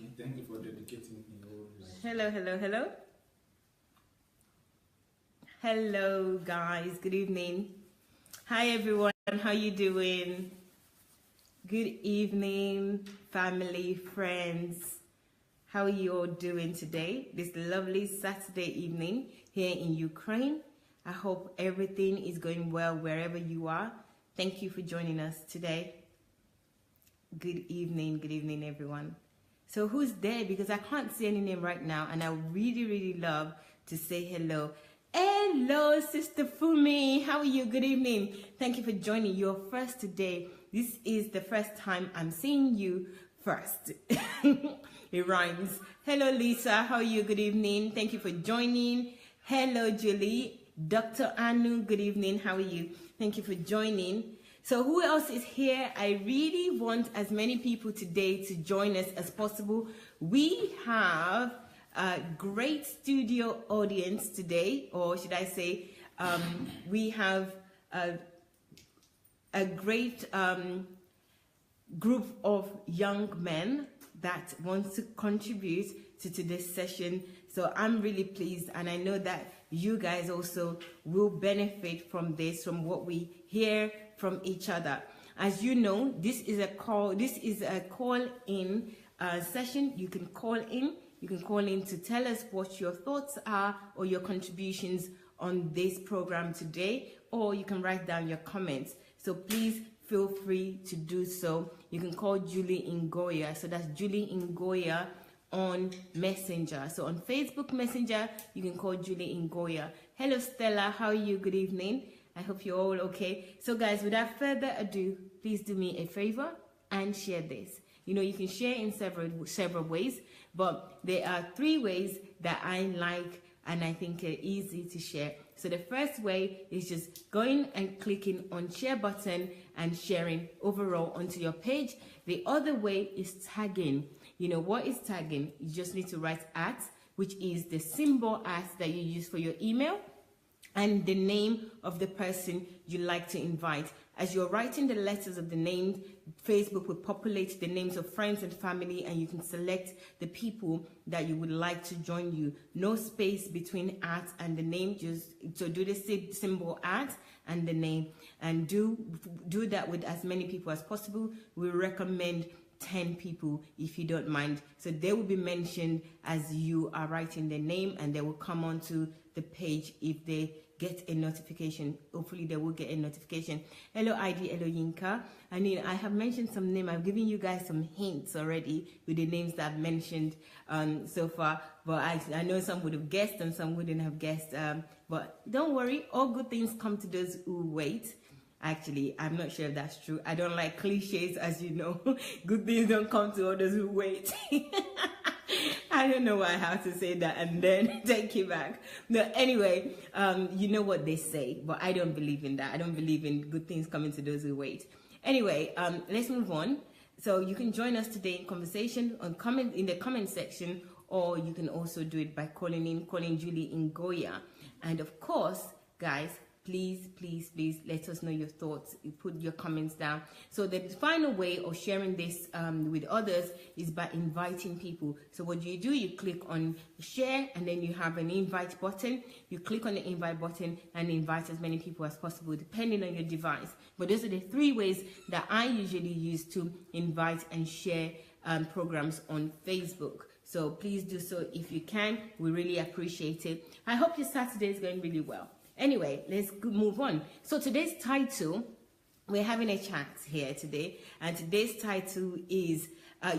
Okay, thank you for dedicating your life. Hello, hello, hello. Hello, guys. Good evening. Hi, everyone. How you doing? Good evening, family, friends. How are you all doing today? This lovely Saturday evening here in Ukraine. I hope everything is going well wherever you are. Thank you for joining us today. Good evening, everyone. So who's there? Because I can't see any name right now, and I really love to say hello. Hello, Sister Fumi. How are you? Good evening. Thank you for joining. You're first today. This is the first time I'm seeing you first. It rhymes. Hello, Lisa. How are you? Good evening. Thank you for joining. Hello, Julie. Dr. Anu. Good evening. How are you? Thank you for joining. So who else is here? I really want as many people today to join us as possible. We have a great studio audience today, or should I say, we have a great group of young men that wants to contribute to today's session. So I'm really pleased, and I know that you guys also will benefit from this, from what we hear from each other. As you know, this is a call-in session. You can call in. You can call in to tell us what your thoughts are or your contributions on this program today, or you can write down your comments. So please feel free to do so. You can call Julie Ngoya. So that's Julie Ngoya on Messenger. So on Facebook Messenger, you can call Julie Ngoya. Hello, Stella. How are you? Good evening. I hope you're all okay. So guys, without further ado, please do me a favor and share this. You know, you can share in several ways, but there are 3 ways that I like and I think are easy to share. So the first way is just going and clicking on share button and sharing overall onto your page. The other way is tagging. You know, what is tagging? You just need to write @ which is the symbol @ that you use for your email, and the name of the person you like to invite. As you're writing the letters of the names, Facebook will populate the names of friends and family, and you can select the people that you would like to join you. No space between @ and the name. Just so do the symbol @ and the name, and do that with as many people as possible. We recommend 10 people if you don't mind. So they will be mentioned as you are writing their name, and they will come onto the page if they get a notification. Hopefully they will get a notification. Hello ID, hello Yinka. I mean, I have mentioned some name. I've given you guys some hints already with the names that I've mentioned so far, but I know some would have guessed and some wouldn't have guessed, but don't worry, all good things come to those who wait. Actually, I'm not sure if that's true. I don't like cliches, as you know. Good things don't come to others who wait. I don't know why I have to say that and then take it back. No, anyway, you know what they say, but I don't believe in that. I don't believe in good things coming to those who wait. Anyway, let's move on. So you can join us today in conversation in the comment section, or you can also do it by calling Julie Ngoya. And of course, guys, please let us know your thoughts. You put your comments down. So the final way of sharing this with others is by inviting people. So what do? You click on share, and then you have an invite button. You click on the invite button and invite as many people as possible, depending on your device. But those are the 3 ways that I usually use to invite and share programs on Facebook. So please do so if you can. We really appreciate it. I hope your Saturday is going really well. Anyway, let's move on. So today's title, we're having a chat here today, and today's title is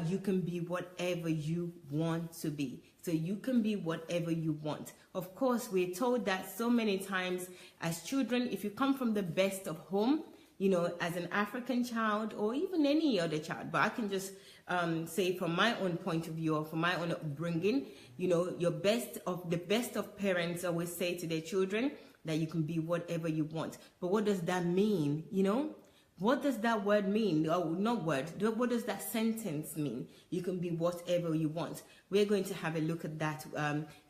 you can be whatever you want to be. So you can be whatever you want. Of course, we're told that so many times as children, if you come from the best of home, you know, as an African child or even any other child, but I can just say from my own point of view or from my own upbringing, you know, the best of parents always say to their children that you can be whatever you want. But what does that mean? You know, what does that word mean? Oh, not word. What does that sentence mean? You can be whatever you want. We're going to have a look at that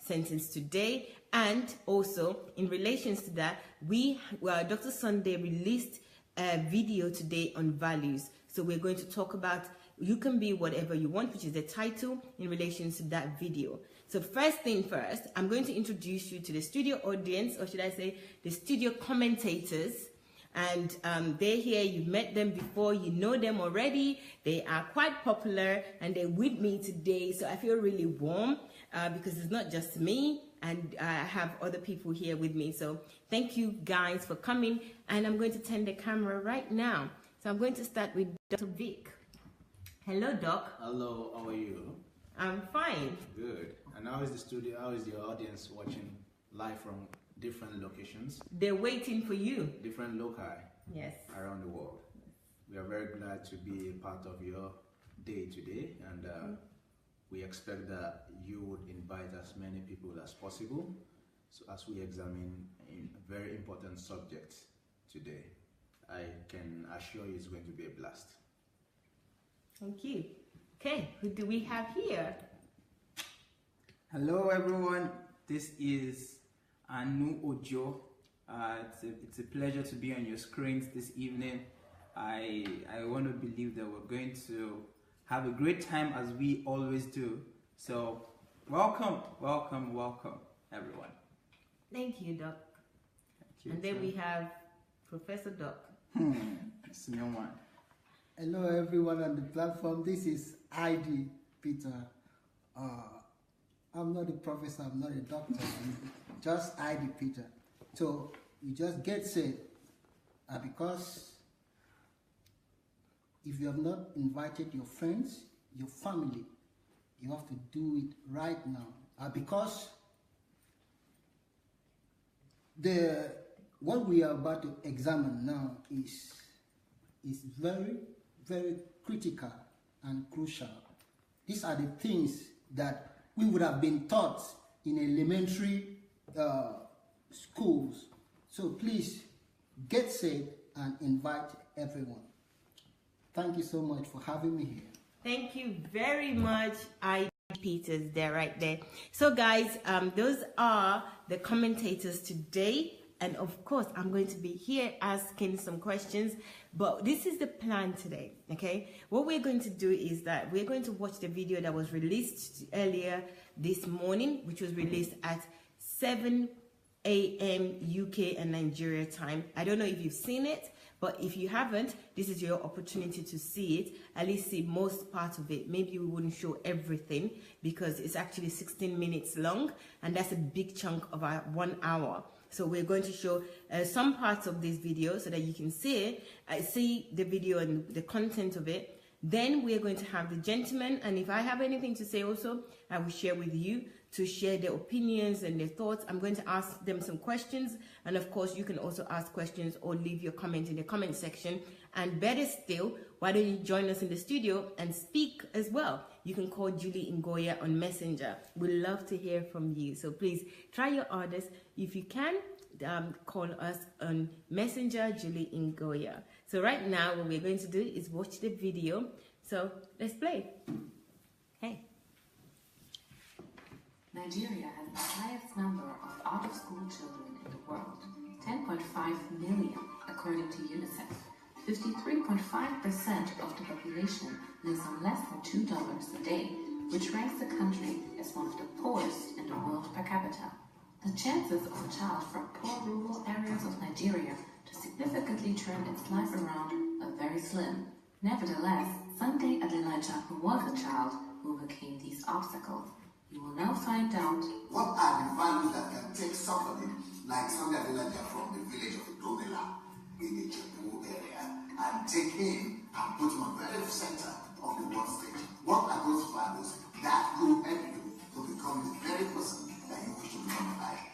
sentence today. And also in relation to that, Dr. Sunday released a video today on values. So we're going to talk about You can be whatever you want, which is the title in relation to that video. So first thing first, I'm going to introduce you to the studio audience, or should I say the studio commentators. And they're here, you've met them before, you know them already. They are quite popular and they're with me today. So I feel really warm because it's not just me, and I have other people here with me. So thank you guys for coming, and I'm going to turn the camera right now. So I'm going to start with Dr. Vic. Hello, Doc. Hello, how are you? I'm fine. Good. And how is the studio? How is your audience watching live from different locations? They're waiting for you. Different loci. Yes. Around the world. We are very glad to be a part of your day today, and we expect that you would invite as many people as possible, so as we examine a very important subject today. I can assure you it's going to be a blast. Thank you. Okay, who do we have here? Hello everyone, this is Anu Ojo. It's a pleasure to be on your screens this evening. I want to believe that we're going to have a great time as we always do. So welcome, welcome, welcome everyone. Thank you, Doc. Thank you, And then we have Professor Doc. It's a new one. Hello everyone on the platform. This is ID Peter. I'm not a professor, I'm not a doctor, I'm just ID Peter. So you just get set because if you have not invited your friends, your family, you have to do it right now. Because what we are about to examine now is very, very critical and crucial. These are the things that we would have been taught in elementary schools. So please get set and invite everyone. Thank you so much for having me here. Thank you very much, I Peters, there, right there. So guys, those are the commentators today. And of course, I'm going to be here asking some questions, but this is the plan today, okay? What we're going to do is that we're going to watch the video that was released earlier this morning, which was released at 7 a.m. UK and Nigeria time. I don't know if you've seen it, but if you haven't, this is your opportunity to see it, at least see most part of it. Maybe we wouldn't show everything because it's actually 16 minutes long, and that's a big chunk of our 1 hour. So we're going to show some parts of this video so that you can see it, see the video and the content of it. Then we're going to have the gentlemen, and if I have anything to say also, I will share with you to share their opinions and their thoughts. I'm going to ask them some questions, and of course you can also ask questions or leave your comment in the comment section. And better still, why don't you join us in the studio and speak as well? You can call Julie Ngoya on Messenger. We'd love to hear from you. So please try your hardest. If you can, call us on Messenger, Julie Ngoya. So right now, what we're going to do is watch the video. So let's play. Hey. Nigeria has the highest number of out-of-school children in the world, 10.5 million, according to UNICEF. 53.5% of the population lives on less than $2 a day, which ranks the country as one of the poorest in the world per capita. The chances of a child from poor rural areas of Nigeria to significantly turn its life around are very slim. Nevertheless, Sunday Adelaja, who was a child, overcame these obstacles. You will now find out what are the values that can take somebody like Sunday Adelaja from the village of Domela in the Jebu area and take him and put him on the very center of the world stage. What are those values that will help you to become the very person that you wish to become in life?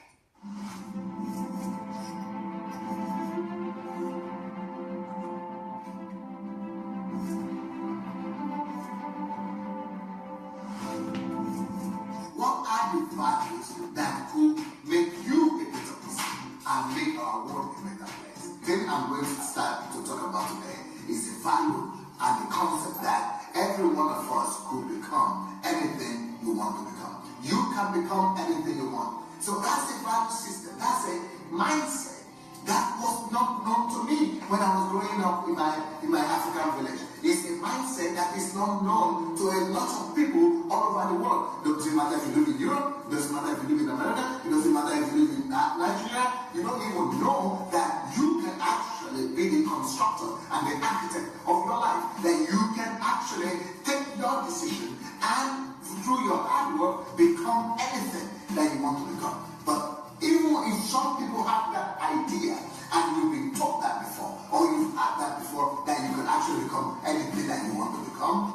What are the values that could make you a better person and make our world a better place? Then I'm going to start to talk about today is the value and the concept that every one of us could become anything you want to become. You can become anything you want. So that's a value system. That's a mindset that was not known to me when I was growing up in my African village. It's a mindset that is not known to a lot of people all over the world. It doesn't matter if you live in Europe, it doesn't matter if you live in America, it doesn't matter if you live in Nigeria. You don't even know that you can actually be the constructor and the architect of your life. That you can actually take your decision and through your hard work become anything that you want to become. But even if some people have that idea and you've been taught that before, or you've had that before, that you can actually become anything that you want to become.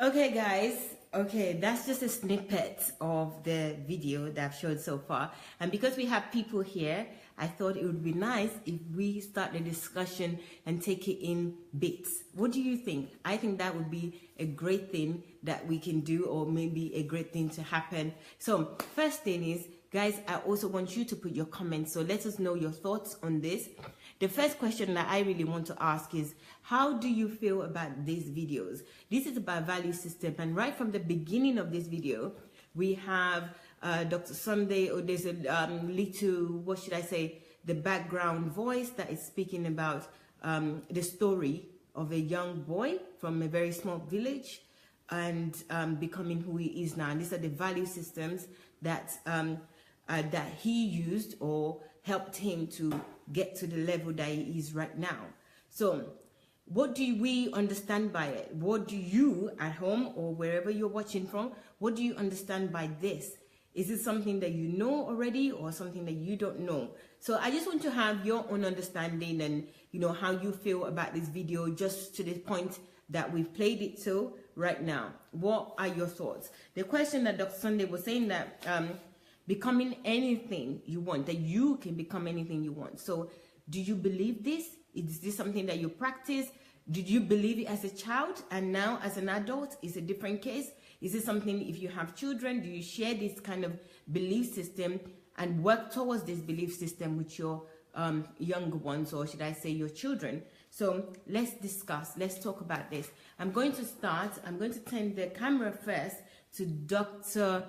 Okay, guys. Okay, that's just a snippet of the video that I've showed so far. And because we have people here, I thought it would be nice if we start the discussion and take it in bits. What do you think? I think that would be a great thing that we can do, or maybe a great thing to happen. So first thing is, guys, I also want you to put your comments. So let us know your thoughts on this. The first question that I really want to ask is, how do you feel about these videos? This is about value system. And right from the beginning of this video, we have Dr. Sunday, or there's a little, what should I say, the background voice that is speaking about the story of a young boy from a very small village and becoming who he is now. And these are the value systems that that he used or helped him to get to the level that he is right now. So what do we understand by it? What do you at home or wherever you're watching from, what do you understand by this? Is it something that you know already, or something that you don't know? So I just want to have your own understanding and, you know, how you feel about this video, just to the point that we've played it to right now. What are your thoughts? The question that Dr. Sunday was saying, that becoming anything you want, that you can become anything you want. So do you believe this? Is this something that you practice? Did you believe it as a child, and now as an adult is a different case? Is it something, if you have children, do you share this kind of belief system and work towards this belief system with your younger ones, or should I say your children? So let's discuss, let's talk about this. I'm going to turn the camera first to Dr.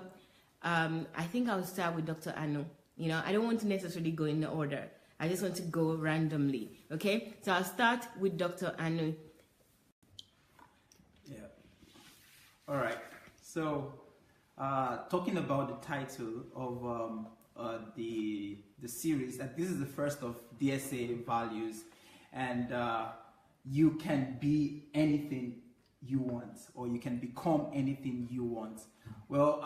I think I'll start with Dr. Anu. You know, I don't want to necessarily go in the order. I just want to go randomly. Okay, so I'll start with Dr. Anu. Yeah. All right. So, talking about the title of the series, that this is the first of DSA values, and you can be anything you want, or you can become anything you want. Well,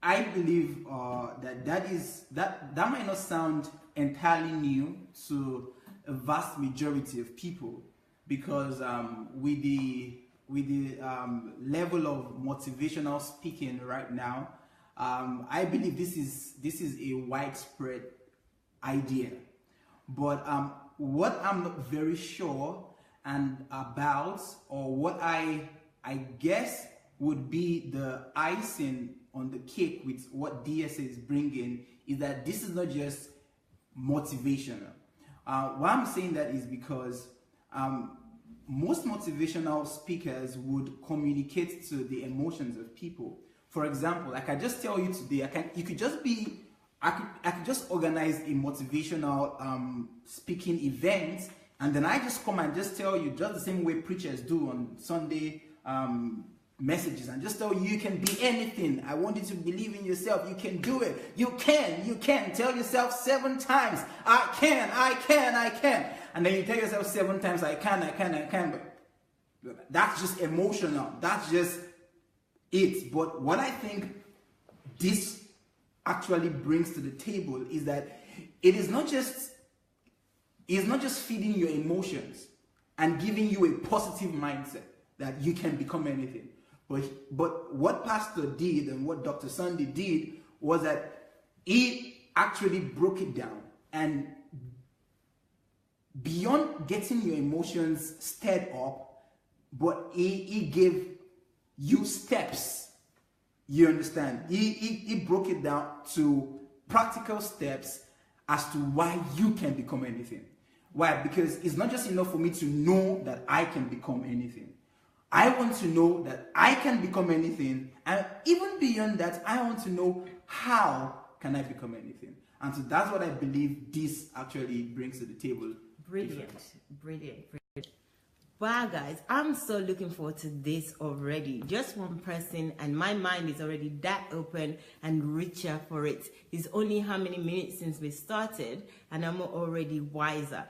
I believe that might not sound entirely new to a vast majority of people, because with the level of motivational speaking right now, I believe this is a widespread idea. But what I'm not very sure and about, or what I guess would be the icing on the cake with what DSA is bringing, is that this is not just motivational. Why I'm saying that is because most motivational speakers would communicate to the emotions of people. For example, like I just tell you today, I could just organize a motivational speaking event, and then I just come and just tell you, just the same way preachers do on Sunday messages, and just tell you, you can be anything. I want you to believe in yourself. You can do it. You can. Tell yourself 7 times, I can. And then you tell yourself 7 times, I can. But that's just emotional. That's just it. But what I think this actually brings to the table is that it is not just feeding your emotions and giving you a positive mindset that you can become anything. But what Pastor did and what Dr. Sunday did was that he actually broke it down, and beyond getting your emotions stirred up, but he gave you steps. You understand? He broke it down to practical steps as to why you can become anything. Why? Because it's not just enough for me to know that I can become anything. I want to know that I can become anything, and even beyond that, I want to know how can I become anything. And so that's what I believe this actually brings to the table. Brilliant. Wow, guys, I'm so looking forward to this already. Just one person, and my mind is already that open and richer for it. It's only how many minutes since we started, and I'm already wiser.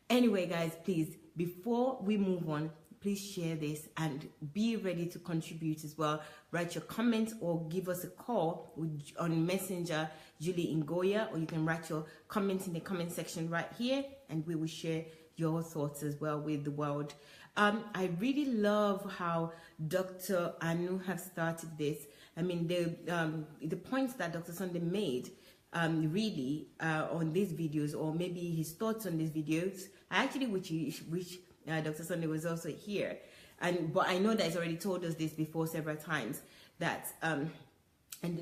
Anyway, guys, please, before we move on, please share this and be ready to contribute as well. Write your comments or give us a call on Messenger, Julie Ngoya, or you can write your comments in the comment section right here, and we will share your thoughts as well with the world. I really love how Dr. Anu has started this. I mean, the points that Dr. Sunday made really on these videos, or maybe his thoughts on these videos, I actually wish Dr. Sunday was also here. But I know that he's already told us this before several times, that and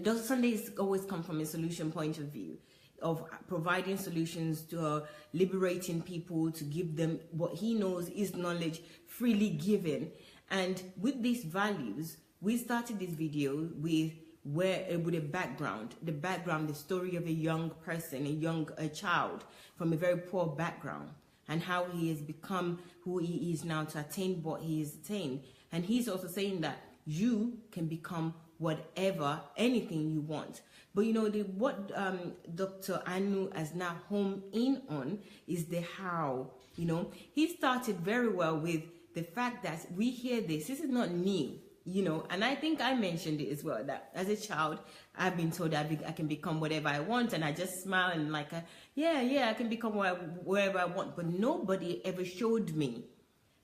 Dr. Sunday has always come from a solution point of view, of providing solutions to liberating people, to give them what he knows is knowledge freely given. And with these values, we started this video with a background, the story of a young person, a child from a very poor background, and how he has become who he is now to attain what he has attained. And he's also saying that you can become whatever, anything you want. But you know, what Dr. Anu has now homed in on is the how. You know, he started very well with the fact that we hear this is not new, you know, and I think I mentioned it as well, that as a child, I've been told that I can become whatever I want, and I just smile and like, yeah, I can become wherever I want. But nobody ever showed me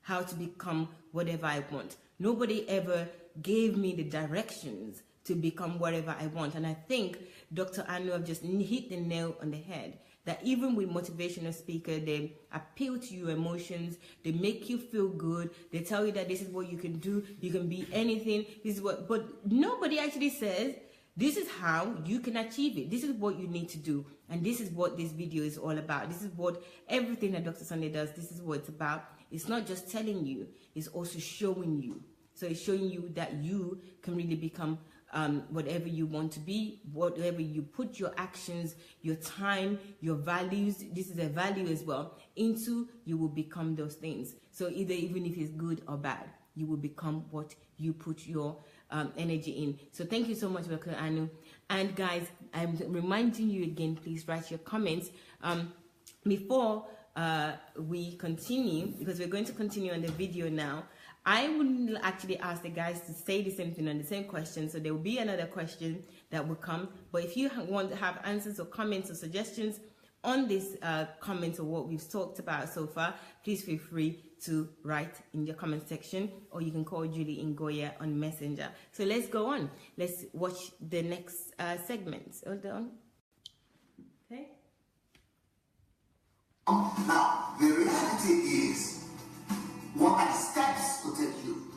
how to become whatever I want. Nobody ever gave me the directions to become whatever I want. And I think Dr. Anu have just hit the nail on the head, that even with motivational speaker, they appeal to your emotions, they make you feel good, they tell you that this is what you can do, you can be anything, this is what, but nobody actually says, this is how you can achieve it, this is what you need to do, and this is what this video is all about. This is what everything that Dr. Sunday does, this is what it's about. It's not just telling you, it's also showing you. So it's showing you that you can really become whatever you want to be, whatever you put your actions, your time, your values, this is a value as well, into, you will become those things. So even if it's good or bad, you will become what you put your energy in. So thank you so much, Dr. Anu. And guys, I'm reminding you again, please write your comments. Before we continue, because we're going to continue on the video now, I would actually ask the guys to say the same thing on the same question. So there will be another question that will come. But if you want to have answers or comments or suggestions on this comments or what we've talked about so far, please feel free to write in the comment section, or you can call Julie Ngoya on Messenger. So let's go on. Let's watch the next segment. Hold on. Okay. Now, the reality is, what are the steps to take you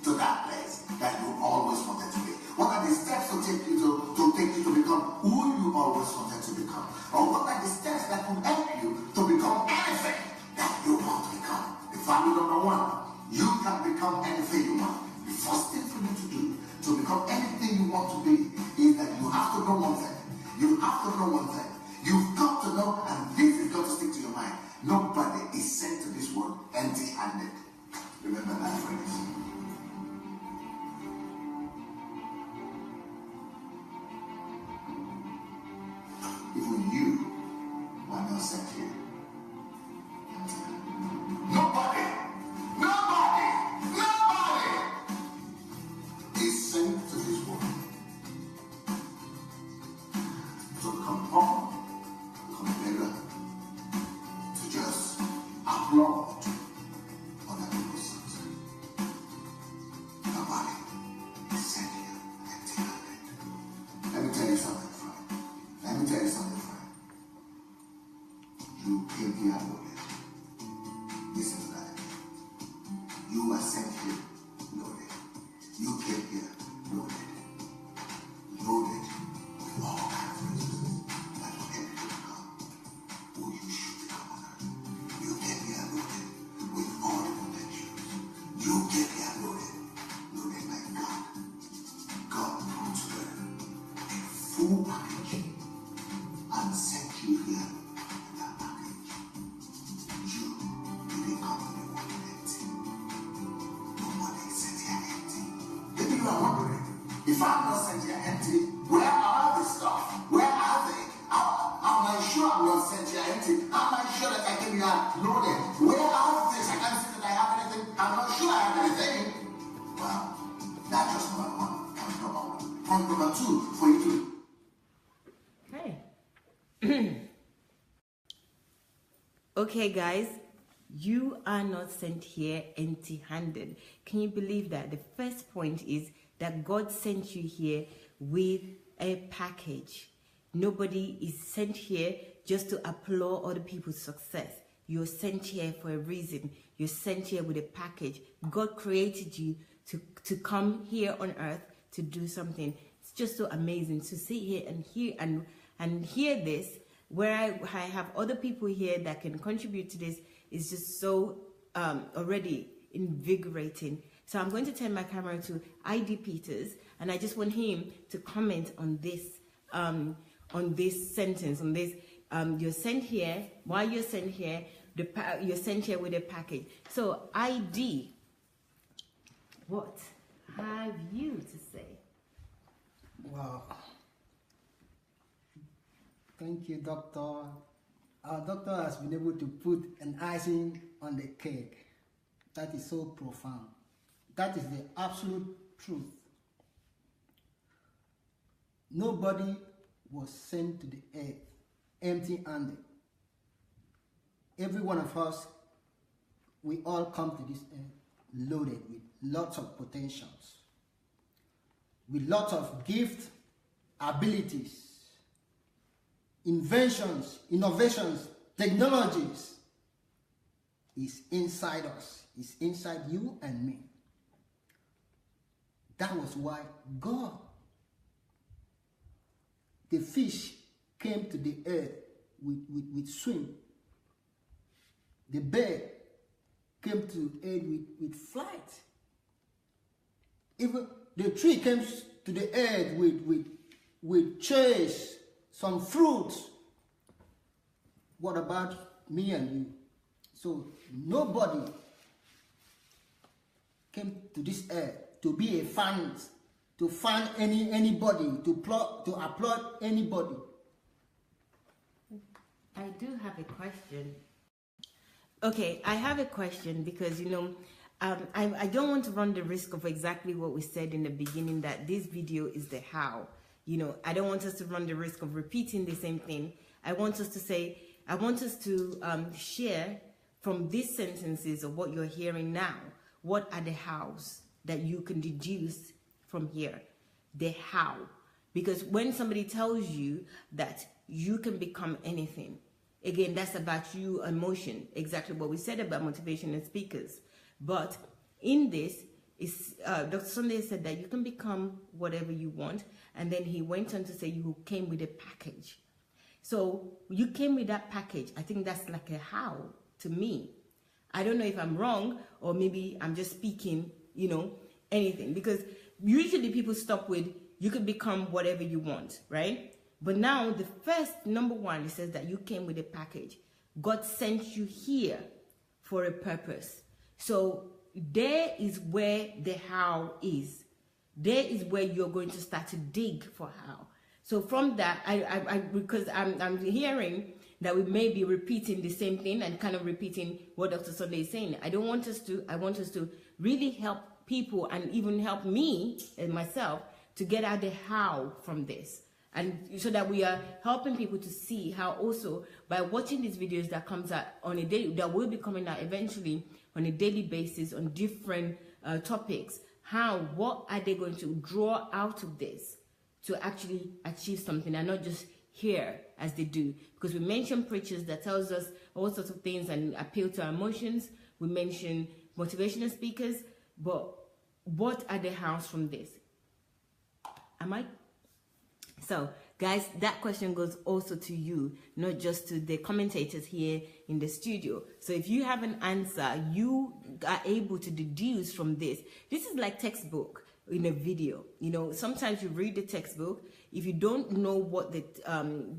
to that place that you always wanted to be? What are the steps to take you to become who you always wanted to become? Or what are the steps that will help you to become anything that you want to become? The value number one, you can become anything you want. The first thing for you to do to become anything you want to be is that you have to know one thing. You have to know one thing. You've got to know, and this is got to stick to your mind. Nobody is sent to this world empty-handed. Remember that phrase. Even you were not sent here. Nobody is sent to this world to come home, come bigger, to just applaud other people's success. Nobody is sent here empty-handed. Let me tell you something, friend. You came here loaded. Listen to that. You were sent here loaded. You came here loaded. Loaded with all kinds of resources that will help you become who you should become on earth. You came here loaded with all the potentials. You came here loaded like God. God put together a full package and sent you here with that package. You you are wondering, if I'm not sent here empty, where are the stuff? Where are they? Am I sure I'm not sent here empty? Am I sure that I came here loaded? Where are the things? I can't see that I have anything. I'm not sure I have anything. Well, that's just number one. Point number one. Point number two, for you to... Okay. Okay, guys, you are not sent here empty-handed. Can you believe that? The first point is that God sent you here with a package. Nobody is sent here just to applaud other people's success. You're sent here for a reason. You're sent here with a package. God created you to come here on earth to do something. It's just so amazing to sit here and hear this. Where I have other people here that can contribute to this is just so already invigorating. So I'm going to turn my camera to ID Peters, and I just want him to comment on this sentence, on this. You're sent here. While you're sent here, you're sent here with a package. So ID, what have you to say? Wow. Thank you, Doctor. Our doctor has been able to put an icing on the cake. That is so profound. That is the absolute truth. Nobody was sent to the earth empty-handed. Every one of us, we all come to this earth loaded with lots of potentials, with lots of gifts, abilities, inventions, innovations, technologies is inside us, is inside you and me. That was why God, the fish came to the earth with swim. The bird came to earth with flight. Even the tree came to the earth with chase, some fruits. What about me and you? So nobody came to this earth to be a fan, to fan anybody, to applaud anybody. I do have a question. Okay, I have a question because, I don't want to run the risk of exactly what we said in the beginning, that this video is the how. I don't want us to run the risk of repeating the same thing. I want us to share from these sentences of what you're hearing now, what are the hows that you can deduce from here? The how. Because when somebody tells you that you can become anything, again, that's about you and motion, exactly what we said about motivational speakers. But in this, Dr. Sunday said that you can become whatever you want, and then he went on to say you came with a package. So you came with that package. I think that's like a how to me. I don't know if I'm wrong, or maybe I'm just speaking, anything. Because usually people stop with, you can become whatever you want, right? But now the first, number one, it says that you came with a package. God sent you here for a purpose. So there is where the how is. There is where you're going to start to dig for how. So from that, because I'm hearing that we may be repeating the same thing and kind of repeating what Dr. Sunday is saying. I want us to really help people and even help me and myself to get out the how from this. And so that we are helping people to see how also by watching these videos that comes out on a daily, that will be coming out eventually on a daily basis on different topics, what are they going to draw out of this to actually achieve something and not just hear as they do. Because we mentioned preachers that tells us all sorts of things and appeal to our emotions. We mentioned motivational speakers, but what are the hows from this? So, guys, that question goes also to you, not just to the commentators here in the studio. So if you have an answer, you are able to deduce from this. This is like textbook in a video. Sometimes you read the textbook. If you don't know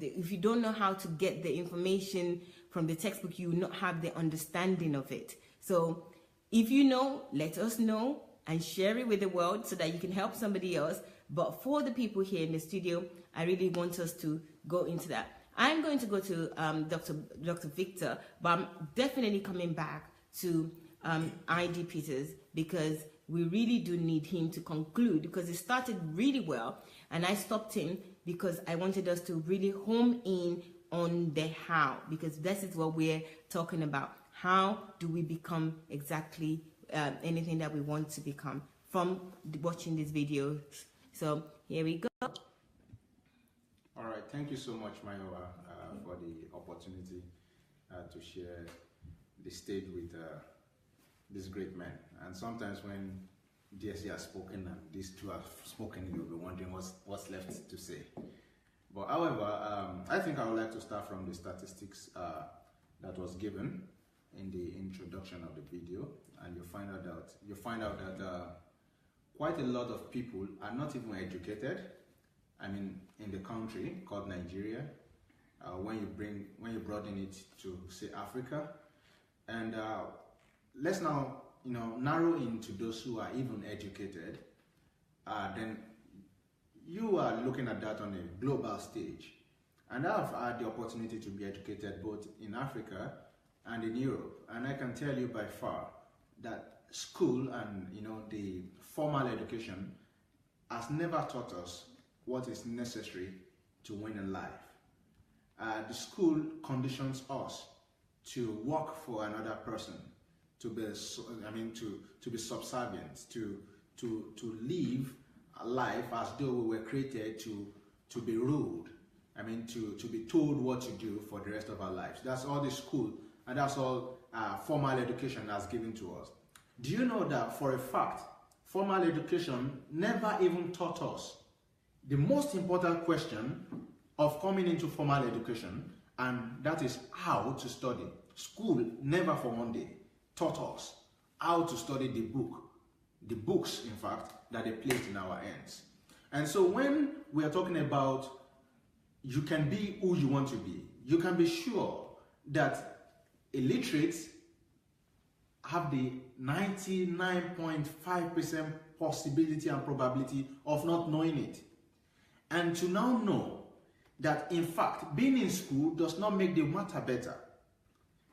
if you don't know how to get the information from the textbook, you will not have the understanding of it. So if you know, let us know. and share it with the world so that you can help somebody else. But for the people here in the studio, I really want us to go into that. I'm going to go to Dr. Victor, but I'm definitely coming back to ID Peters, because we really do need him to conclude, because it started really well and I stopped him because I wanted us to really home in on the how, because this is what we're talking about. How do we become exactly anything that we want to become from watching this video? So here we go. All right, thank you so much, Mayowa, for the opportunity to share the stage with this great man. And sometimes when DSC has spoken and these two have spoken, you'll be wondering what's left to say. But however, I think I would like to start from the statistics that was given in the introduction of the video, and you'll find out that quite a lot of people are not even educated. I mean, in the country called Nigeria, when you broaden it to say Africa, and let's now narrow into those who are even educated. Then you are looking at that on a global stage, and I've had the opportunity to be educated both in Africa and in Europe, and I can tell you by far that school and the formal education has never taught us what is necessary to win in life. The school conditions us to work for another person, to be subservient, to live a life as though we were created to be ruled. To be told what to do for the rest of our lives. That's all the school and that's all formal education has given to us. Do you know that for a fact, formal education never even taught us the most important question of coming into formal education, and that is how to study. School never for one day taught us how to study the books, in fact, that they placed in our hands. And so when we are talking about you can be who you want to be, you can be sure that illiterates have the 99.5% possibility and probability of not knowing it. And to now know that, in fact, being in school does not make the matter better,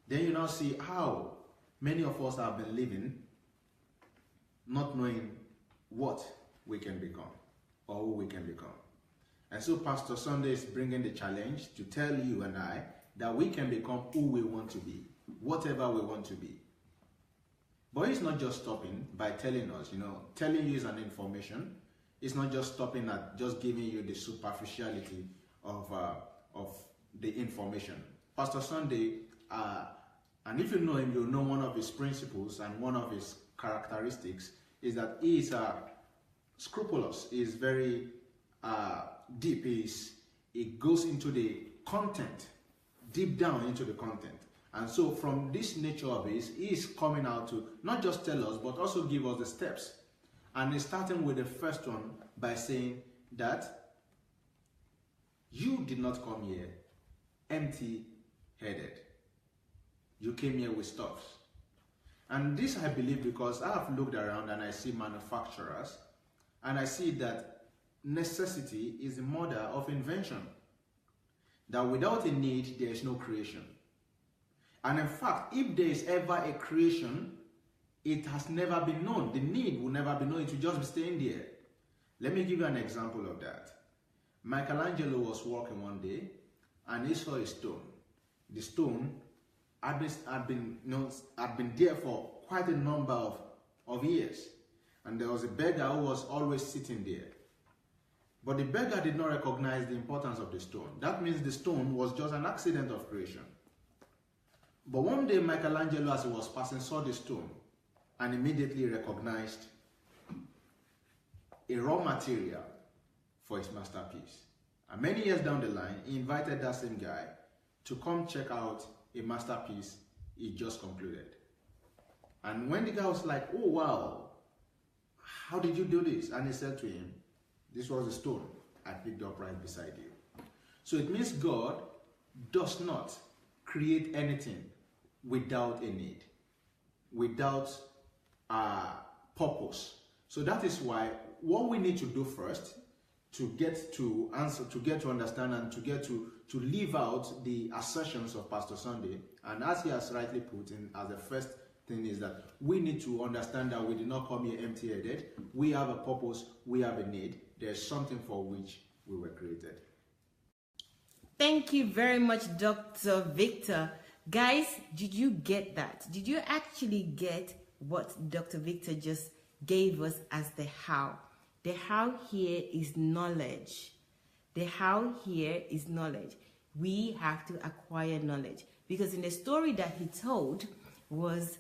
then you now see how many of us have been living not knowing what we can become or who we can become. And so Pastor Sunday is bringing the challenge to tell you and I that we can become who we want to be, whatever we want to be. But it's not just stopping by telling us, telling you is an information. It's not just stopping at just giving you the superficiality of the information. Pastor Sunday, and if you know him, you'll know one of his principles and one of his characteristics is that he is scrupulous. He is very deep. He goes into the content, deep down into the content. And so from this nature of his, he is coming out to not just tell us, but also give us the steps. And he's starting with the first one by saying that you did not come here empty-headed. You came here with stuffs. And this I believe because I have looked around and I see manufacturers, and I see that necessity is the mother of invention. That without a need, there is no creation. And in fact, if there is ever a creation, it has never been known. The need will never be known. It will just be staying there. Let me give you an example of that. Michelangelo was walking one day and he saw a stone. The stone had been there for quite a number of years. And there was a beggar who was always sitting there. But the beggar did not recognize the importance of the stone. That means the stone was just an accident of creation. But one day Michelangelo, as he was passing, saw the stone and immediately recognized a raw material for his masterpiece. And many years down the line, he invited that same guy to come check out a masterpiece he just concluded. And when the guy was like, "Oh wow, how did you do this?" And he said to him, "This was the stone I picked up right beside you." So it means God does not create anything without a need, without a purpose, So that is why what we need to do first to get to answer, to get to understand, and to get to live out the assertions of Pastor Sunday, and as he has rightly put in as the first thing, is that we need to understand that we did not come here empty-headed. We have a purpose, we have a need. There's something for which we were created. Thank you very much, Dr. Victor. Guys, did you get that? Did you actually get what Dr. Victor just gave us as the how? The how here is knowledge. The how here is knowledge. We have to acquire knowledge, because in the story that he told was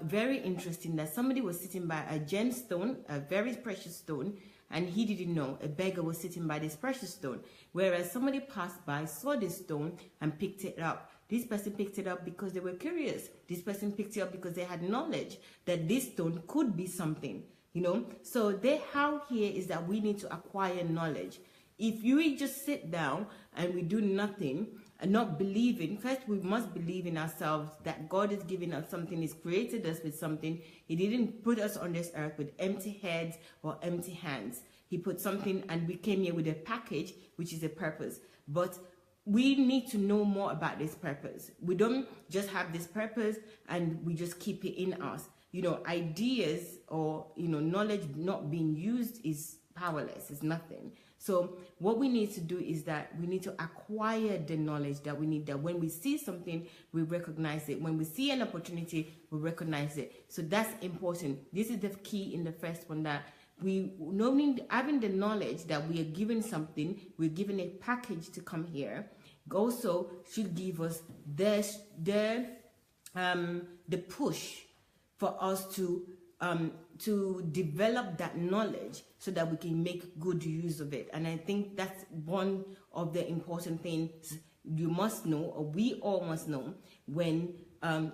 very interesting, that somebody was sitting by a gemstone, a very precious stone, and he didn't know. A beggar was sitting by this precious stone, whereas somebody passed by, saw this stone, and picked it up. This person picked it up because they were curious. This person picked it up because they had knowledge that this stone could be something, you know. So the how here is that we need to acquire knowledge. If you just sit down and we do nothing and not believing, first we must believe in ourselves that God is giving us something, He's created us with something. He didn't put us on this earth with empty heads or empty hands. He put something, and we came here with a package, which is a purpose. But we need to know more about this purpose. We don't just have this purpose and we just keep it in us. You know, ideas or, you know, knowledge not being used is powerless, it's nothing. So what we need to do is that we need to acquire the knowledge that we need, that when we see something, we recognize it. When we see an opportunity, we recognize it. So that's important. This is the key in the first one, that we knowing, having the knowledge that we are given something, we're given a package to come here, also should give us the push for us to develop that knowledge so that we can make good use of it. And I think that's one of the important things you must know, or we all must know, when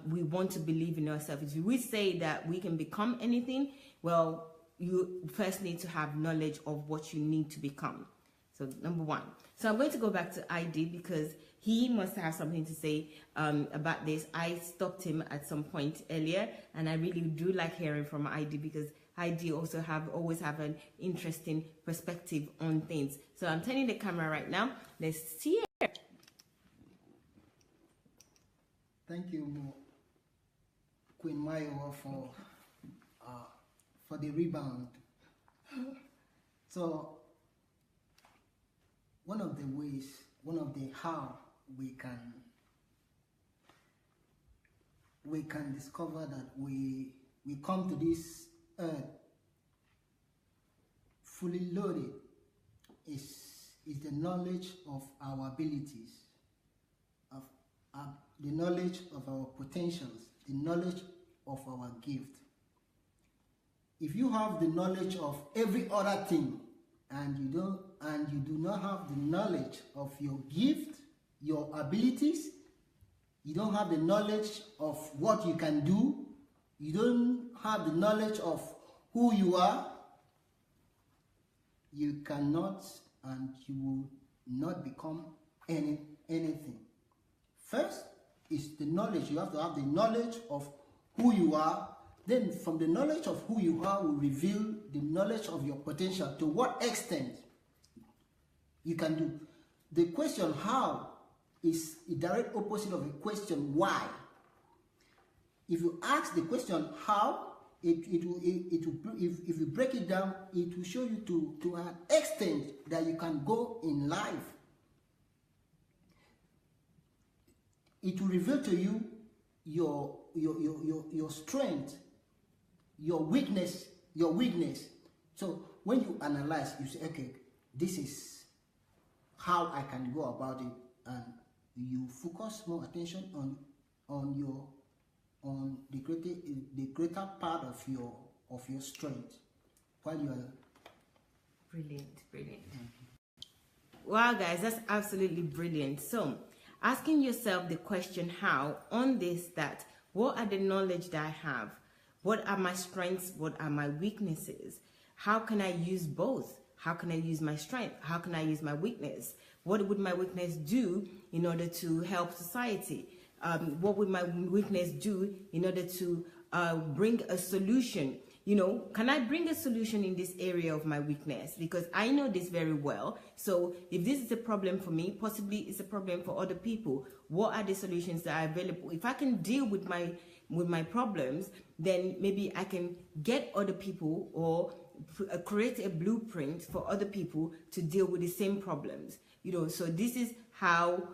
we want to believe in ourselves. If we say that we can become anything, well, you first need to have knowledge of what you need to become. So number one. So I'm going to go back to ID because he must have something to say about this. I stopped him at some point earlier, and I really do like hearing from ID because ID also always have an interesting perspective on things. So I'm turning the camera right now. Let's see it. Thank you, Queen Mayo, for the rebound. So one of the ways, one of the how we can discover that we come to this earth fully loaded is the knowledge of our abilities, of the knowledge of our potentials, the knowledge of our gift. If you have the knowledge of every other thing and you do not have the knowledge of your gift, your abilities, you don't have the knowledge of what you can do, you don't have the knowledge of who you are, you cannot and you will not become anything. First is the knowledge. You have to have the knowledge of who you are. Then from the knowledge of who you are will reveal the knowledge of your potential, to what extent you can do. The question how is a direct opposite of a question why. If you ask the question how, if you break it down, it will show you to an extent that you can go in life. It will reveal to you your strength, your weakness. So when you analyze, you say, okay, this is how I can go about it, and you focus more attention on the greater part of your strength while you are brilliant. Wow, guys, that's absolutely brilliant. So asking yourself the question how on this, that what are the knowledge that I have, what are my strengths, what are my weaknesses, how can I use both, how can I use my strength, how can I use my weakness, what would my weakness do in order to help society, what would my weakness do in order to bring a solution you know, can I bring a solution in this area of my weakness? Because I know this very well. So if this is a problem for me, possibly it's a problem for other people. What are the solutions that are available? If I can deal with my problems, then maybe I can get other people or create a blueprint for other people to deal with the same problems. You know, so this is how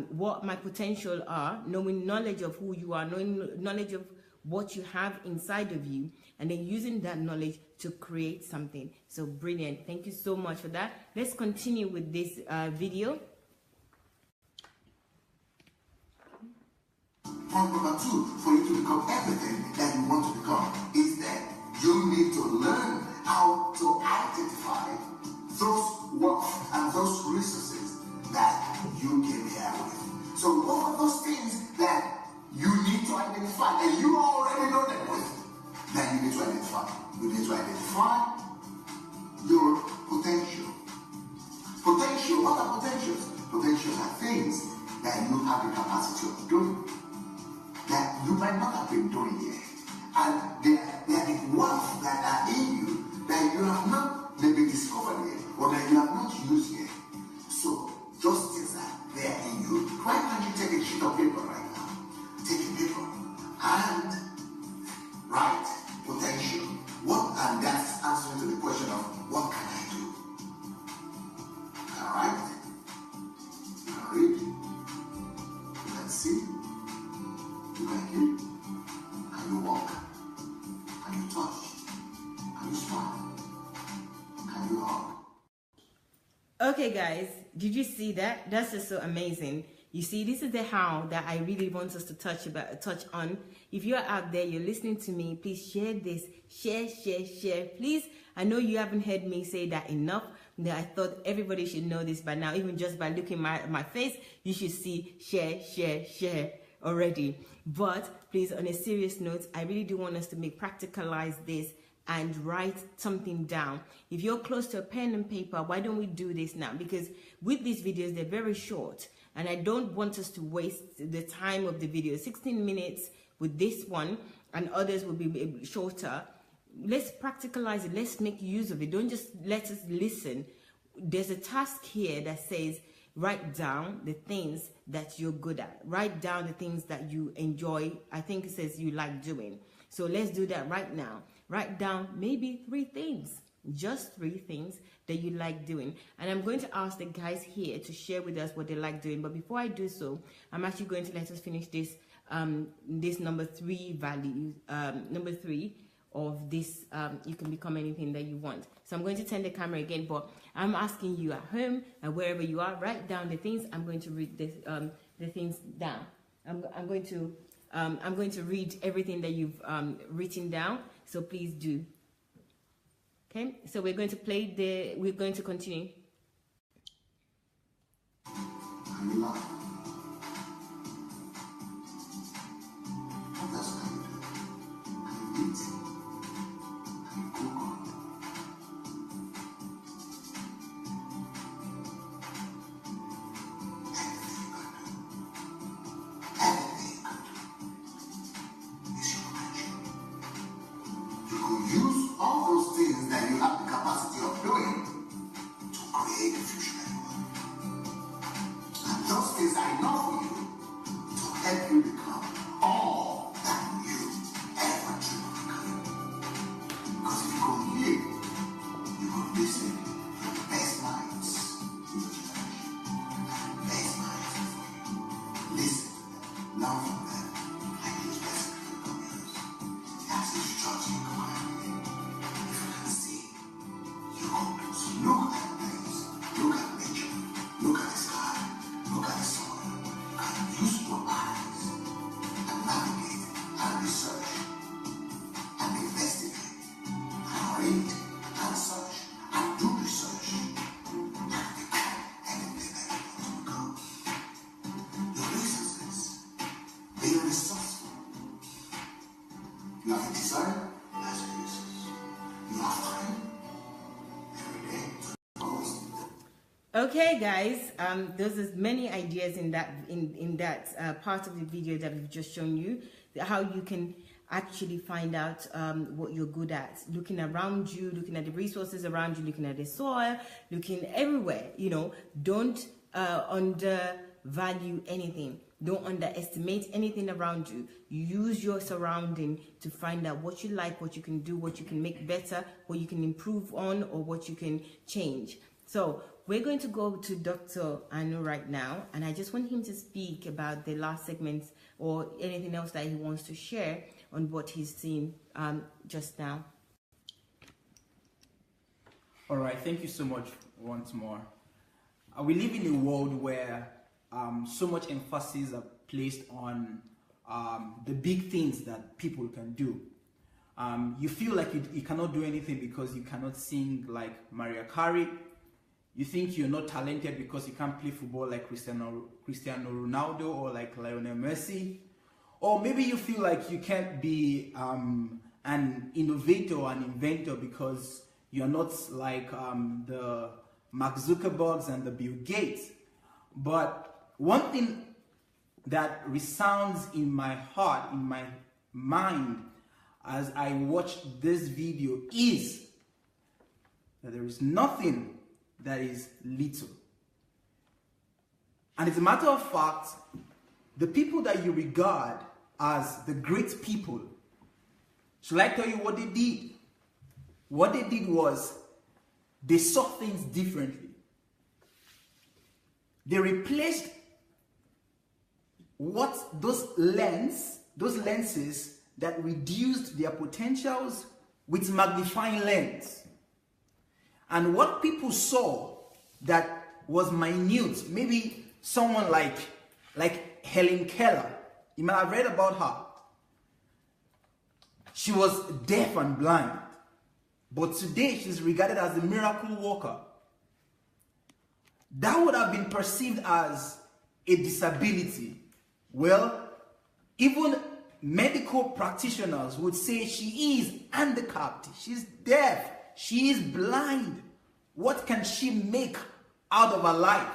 what my potential are, knowing knowledge of who you are, knowing knowledge of what you have inside of you, and then using that knowledge to create something. So brilliant. Thank you so much for that. Let's continue with this video. Point number 2, for you to become everything that you want to become, is that you need to learn how to identify those wealth and those resources that you came here with. So what are those things that you need to identify, and you already know them with, that you need to identify? You need to identify your potential. Potential, what are potentials? Potentials are things that you have the capacity of doing, that you might not have been doing yet. And they are the wealth that are in you that you have not maybe discovered yet, or that you have not used yet. So those things are there in you. Why can't you take a sheet of paper right now? Take a paper and write potential. What, and that's answering to the question of what can I do? Alright? You can read, you can see, you can hear, and you walk, and you touch, and you smile, and you hug. Okay guys, did you see that? That's just so amazing. You see, this is the how that I really want us to touch on. If you're out there, you're listening to me, please share this. Share. Please, I know you haven't heard me say that enough. That I thought everybody should know this by now. Even just by looking at my face, you should see share already. But please, on a serious note, I really do want us to practicalize this and write something down. If you're close to a pen and paper, why don't we do this now? Because with these videos, they're very short, and I don't want us to waste the time of the video. 16 minutes with this one, and others will be shorter. Let's practicalize it. Let's make use of it. Don't just let us listen. There's a task here that says write down the things that you're good at. Write down the things that you enjoy. I think it says you like doing. So let's do that right now. Write down maybe 3 things, just 3 things that you like doing. And I'm going to ask the guys here to share with us what they like doing. But before I do so, I'm actually going to let us finish this this number 3 value, number 3 of this. You can become anything that you want. So I'm going to turn the camera again, but I'm asking you at home and wherever you are, write down the things. I'm going to read this, the things down. I'm going to read everything that you've written down. So please do. Okay, so we're going to continue. And you love. What else can you do? Can you eat? Can you cook? Anything you can do. Is your potential. You could use all those things that you have the capacity of doing to create the future that you want. And those things are enough for you to help you become all that you ever dream of becoming. Because if you go here, you will listen to the best minds in your generation. And the best minds for you. Listen to them, learn from them, and use best to become yours. That's the structure you come out with. If you can see, you go to look at things, look at nature, look at the sky, look at the sun, and use your eyes and navigate and research and investigate and read and search and do research and become anything that you want to become. Your resources, being resourceful. You have a desire, that's your resource. You have time every day to always. Okay, guys, there's many ideas in that part of the video that we've just shown you, how you can actually find out what you're good at. Looking around you, looking at the resources around you, looking at the soil, looking everywhere. You know, don't undervalue anything. Don't underestimate anything around you. Use your surrounding to find out what you like, what you can do, what you can make better, what you can improve on, or what you can change. So we're going to go to Dr. Anu right now, and I just want him to speak about the last segments or anything else that he wants to share on what he's seen just now. All right, thank you so much once more. We live in a world where so much emphasis are placed on the big things that people can do. You feel like you cannot do anything because you cannot sing like Mariah Carey. You think you're not talented because you can't play football like Cristiano Ronaldo or like Lionel Messi. Or maybe you feel like you can't be an innovator or an inventor because you're not like the Mark Zuckerbergs and the Bill Gates. But one thing that resounds in my heart, in my mind, as I watch this video is that there is nothing that is little. And as a matter of fact, the people that you regard as the great people, shall I tell you what they did? What they did was they saw things differently. They replaced those lenses that reduced their potentials with magnifying lens. And what people saw that was minute, maybe someone like Helen Keller, you might have read about her. She was deaf and blind, but today she's regarded as a miracle worker. That would have been perceived as a disability. Well, even medical practitioners would say she is handicapped, she's deaf, she is blind. What can she make out of her life?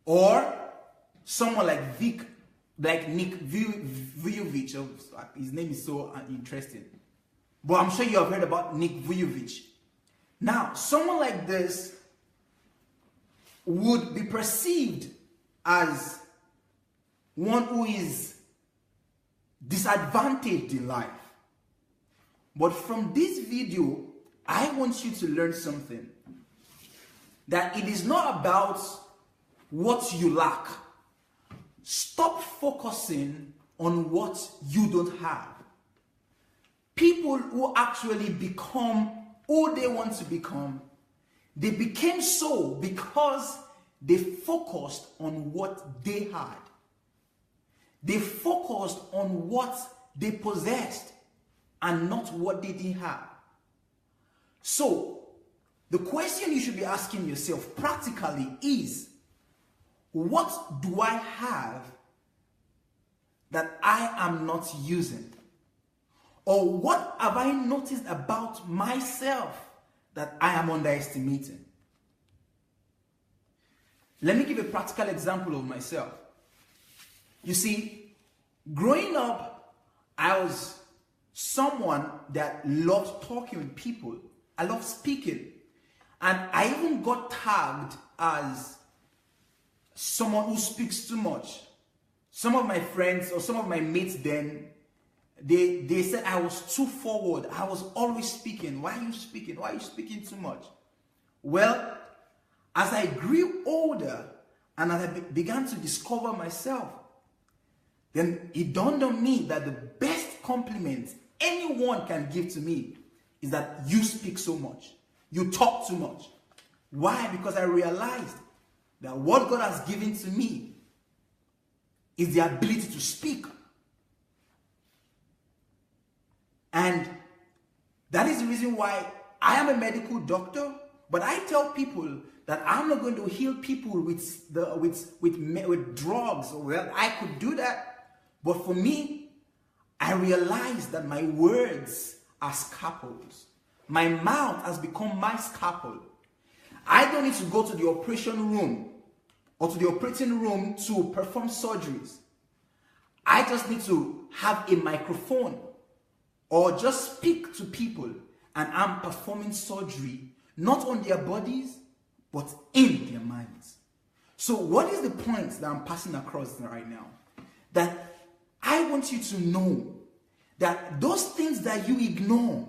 Or someone like Nick Vujicic, his name is so interesting. But I'm sure you have heard about Nick Vujicic. Now, someone like this would be perceived as one who is disadvantaged in life. But from this video, I want you to learn something. That it is not about what you lack. Stop focusing on what you don't have. People who actually become who they want to become, they became so because they focused on what they had. They focused on what they possessed and not what they didn't have. So, the question you should be asking yourself practically is, what do I have that I am not using? Or what have I noticed about myself that I am underestimating? Let me give a practical example of myself. You see, growing up, I was someone that loved talking with people. I loved speaking. And I even got tagged as someone who speaks too much. Some of my friends or some of my mates then, they said I was too forward. I was always speaking. Why are you speaking? Why are you speaking too much? Well, as I grew older and as I began to discover myself, then it dawned on me that the best compliment anyone can give to me is that you speak so much. You talk too much. Why? Because I realized that what God has given to me is the ability to speak. And that is the reason why I am a medical doctor, but I tell people that I'm not going to heal people with drugs. Well, I could do that. But for me, I realize that my words are scalpels. My mouth has become my scalpel. I don't need to go to the operation room or to the operating room to perform surgeries. I just need to have a microphone or just speak to people, and I'm performing surgery not on their bodies but in their minds. So what is the point that I'm passing across right now? That I want you to know that those things that you ignore,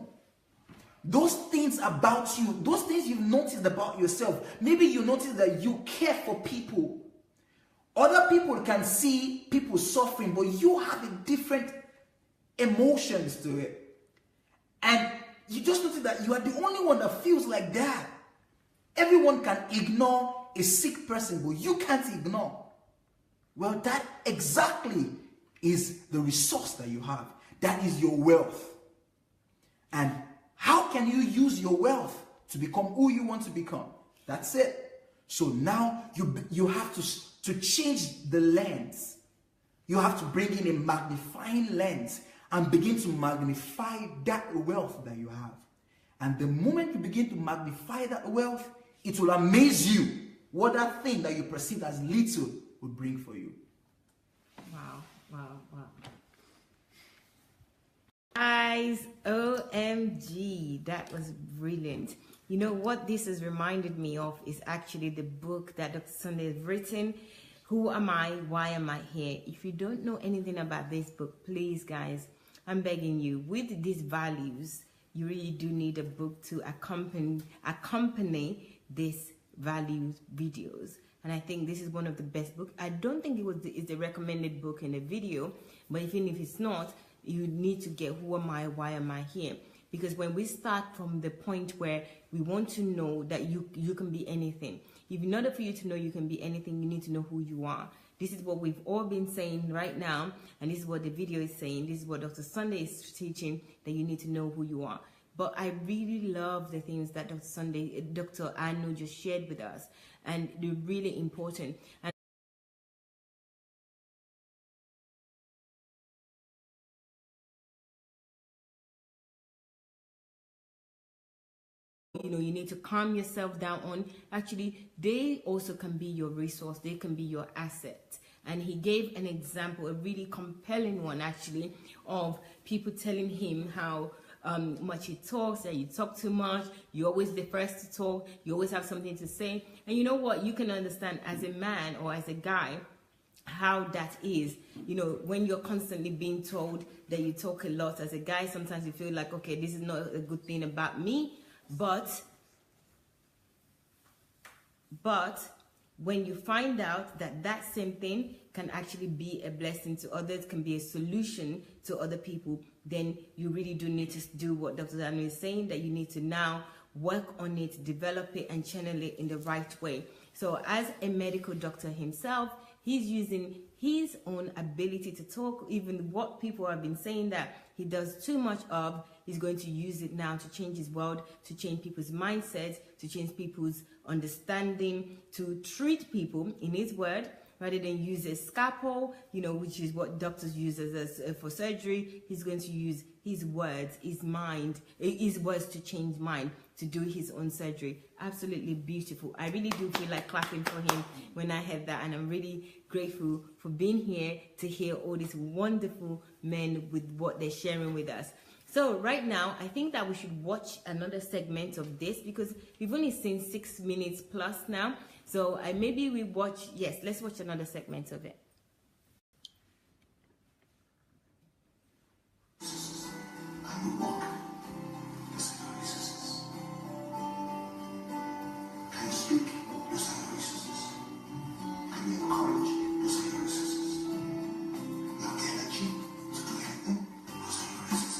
those things about you, those things you've noticed about yourself, maybe you notice that you care for people. Other people can see people suffering, but you have a different emotions to it. And you just notice that you are the only one that feels like that. Everyone can ignore a sick person, but you can't ignore. Well, that exactly is the resource that you have. That is your wealth. And how can you use your wealth to become who you want to become? That's it. So now you have to change the lens. You have to bring in a magnifying lens and begin to magnify that wealth that you have. And the moment you begin to magnify that wealth, it will amaze you what that thing that you perceive as little will bring for you. Wow, wow, wow. Guys, OMG, that was brilliant. You know what this has reminded me of is actually the book that Dr. Sunday has written, Who Am I? Why Am I Here? If you don't know anything about this book, please guys, I'm begging you, with these values, you really do need a book to accompany these values videos. And I think this is one of the best books. I don't think it's the recommended book in the video, but even if it's not, you need to get Who Am I? Why Am I Here? Because when we start from the point where we want to know that you can be anything, in order for you to know you can be anything, you need to know who you are. This is what we've all been saying right now, and this is what the video is saying. This is what Dr. Sunday is teaching, that you need to know who you are. But I really love the things that Dr. Anu just shared with us, and they're really important. And you need to calm yourself down on. Actually, they also can be your resource. They can be your asset. And he gave an example, a really compelling one actually, of people telling him how much he talks, that you talk too much, you're always the first to talk, you always have something to say. And you know what? You can understand as a man or as a guy how that is. When you're constantly being told that you talk a lot as a guy, sometimes you feel like, okay, this is not a good thing about me. But when you find out that same thing can actually be a blessing to others, can be a solution to other people, then you really do need to do what Dr. Daniel is saying, that you need to now work on it, develop it, and channel it in the right way. So as a medical doctor himself, he's using his own ability to talk, even what people have been saying that he does too much of. He's going to use it now to change his world, to change people's mindsets, to change people's understanding, to treat people in his word, rather than use a scalpel, which is what doctors use for surgery. He's going to use his words, his words to change mind, to do his own surgery. Absolutely beautiful. I really do feel like clapping for him when I heard that, and I'm really grateful for being here to hear all these wonderful men with what they're sharing with us. So right now, I think that we should watch another segment of this, because we've only seen 6 minutes plus now. So maybe let's watch another segment of it. And you walk, those are your resources. Can you speak? Those are your resources. Can you encourage? Those are your resources. You have the energy to do anything? Those are your resources.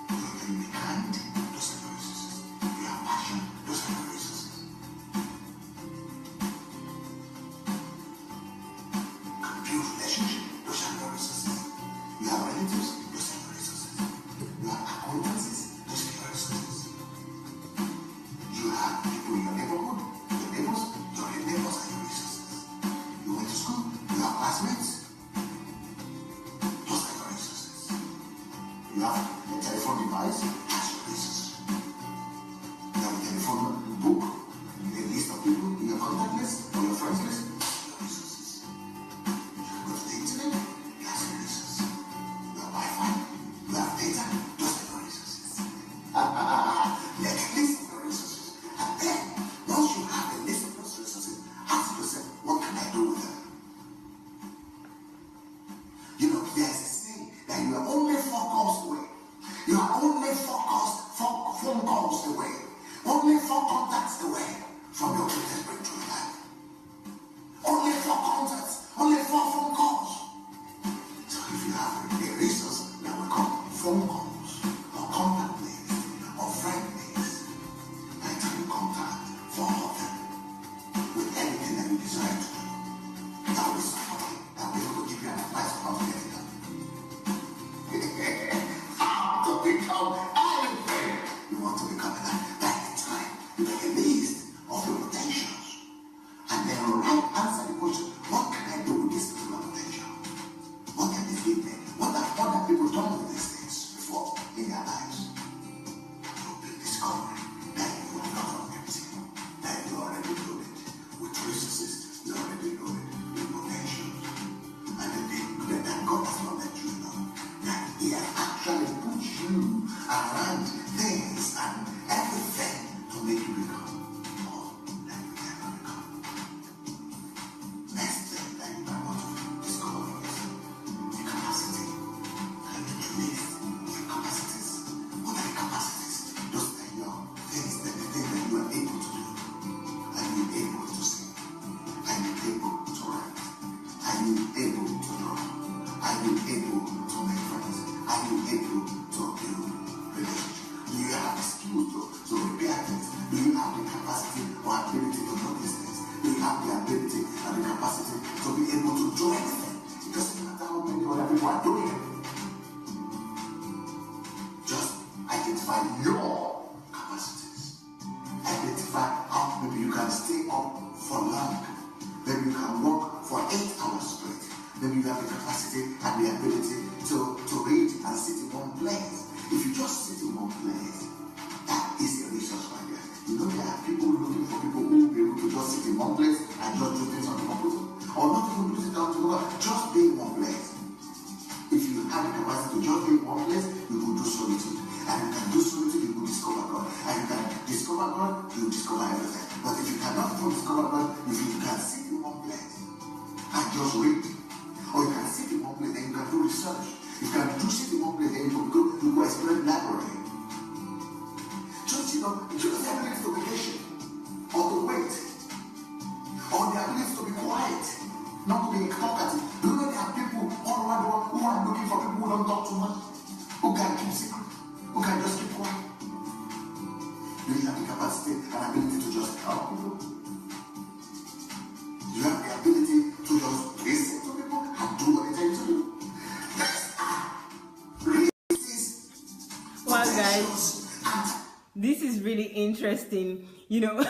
You can be kind? Those are your resources. You have passion? Those are your resources. Build relationship, those are your resources. You have relatives, those are your resources. You have acquaintances, those are your resources. You have people in your neighborhood, your phone calls away, only 4 contacts away from your greatest breakthrough in life. Only 4 contacts, only 4 phone calls. So if you have a resource that will call phone calls, or contact list, or friend list, by the time you contact 4 of them with anything that you desire to do, that will be somebody that will be able to give you an advice on how to get it done. How to become anything you want to become. By the time you make a list of your potentials, and then answer the question, what can I do with this particular potential? What can this give me? What have people done with these things before in their lives? You'll be discovering that you are not empty, that you are already loaded with resources, you are already loaded with potentials. And then God has not let you know that He has actually put you around things and everything to make you become more than you can become. Next thing that you might want to discover is the capacity and the release of your capacities. What are the capacities? Those are your things, the things that you are able to do. Are you able to sing? Are you able to write? Are you able to draw? Are you able to make friends? Are you able to build relationships? Do you have the skills to repair things? Do you have the capacity or ability to know these things? Do you have the ability and the capacity to be able to do anything? It doesn't matter how many other people are doing it. Just identify your capacities. Identify how maybe you can stay up for long. Maybe you can work for 8 hours straight. Maybe you have the capacity and the ability to read and sit in one place. If you just sit in one place, that is a resource right there. You know there are people looking for people who will be able to just sit in one place and just do things on the computer. Or not even do it on the computer, just be in one place. If you have the capacity to just be in one place, you will do solitude. And you can do solitude, you will discover God. And you can discover God, you will discover everything. But if you cannot discover God, if you can sit in one place and just read, or you can sit in one place and you can do research. You can sit in one place and you go explore the library. Just, the ability to be patient, or to wait, or the ability to be quiet, not to be talkative. Do you know there are people all around the world who are looking for people who don't talk too much, who can keep secret, who can just keep quiet? Do you have the capacity and ability to just help people? Do you have the ability to just listen to people and do what they tell you to do? Well, guys, this is really interesting. You know,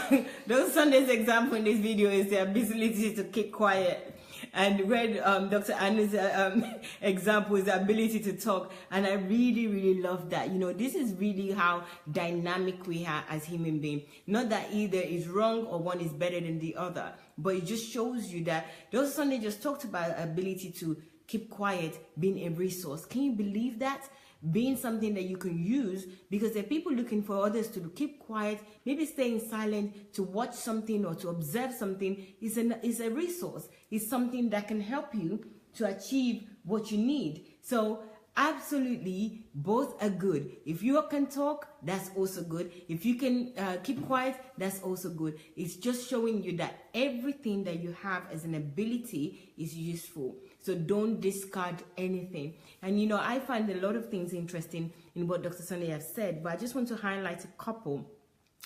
those Sunday's example in this video is the ability to keep quiet. And when Dr. Anu's example is the ability to talk. And I really, really love that. You know, this is really how dynamic we are as human beings. Not that either is wrong or one is better than the other. But it just shows you that Dr. Sunday just talked about ability to keep quiet being a resource. Can you believe that? Being something that you can use, because there are people looking for others to keep quiet, maybe staying silent, to watch something or to observe something is a resource. It's something that can help you to achieve what you need. So absolutely, both are good. If you can talk, that's also good. If you can keep quiet, that's also good. It's just showing you that everything that you have as an ability is useful. So don't discard anything. And you know, I find a lot of things interesting in what Dr. Sunday has said, but I just want to highlight a couple.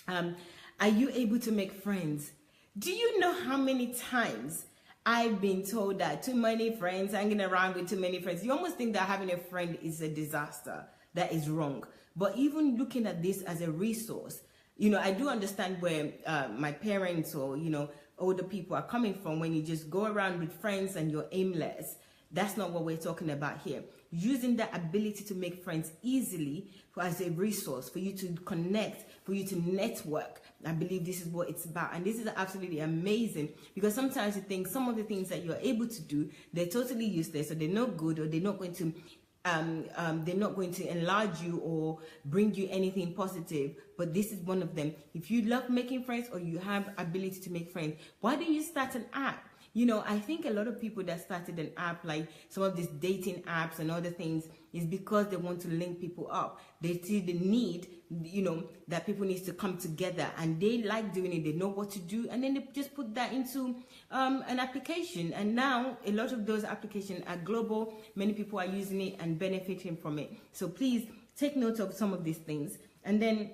Are you able to make friends? Do you know how many times I've been told that too many friends, hanging around with too many friends? You almost think that having a friend is a disaster. That is wrong. But even looking at this as a resource, you know, I do understand where my parents or, you know, older people are coming from when you just go around with friends and you're aimless. That's not what we're talking about here. Using the ability to make friends easily as a resource for you to connect, for you to network. I believe this is what it's about. And this is absolutely amazing, because sometimes you think some of the things that you're able to do, they're totally useless, or they're not good, or they're not going to enlarge you or bring you anything positive. But this is one of them. If you love making friends or you have ability to make friends, why don't you start an app? You know, I think a lot of people that started an app, like some of these dating apps and other things, is because they want to link people up. They see the need, you know, that people need to come together, and they like doing it. They know what to do, and then they just put that into an application. And now a lot of those applications are global. Many people are using it and benefiting from it. So please take note of some of these things. And then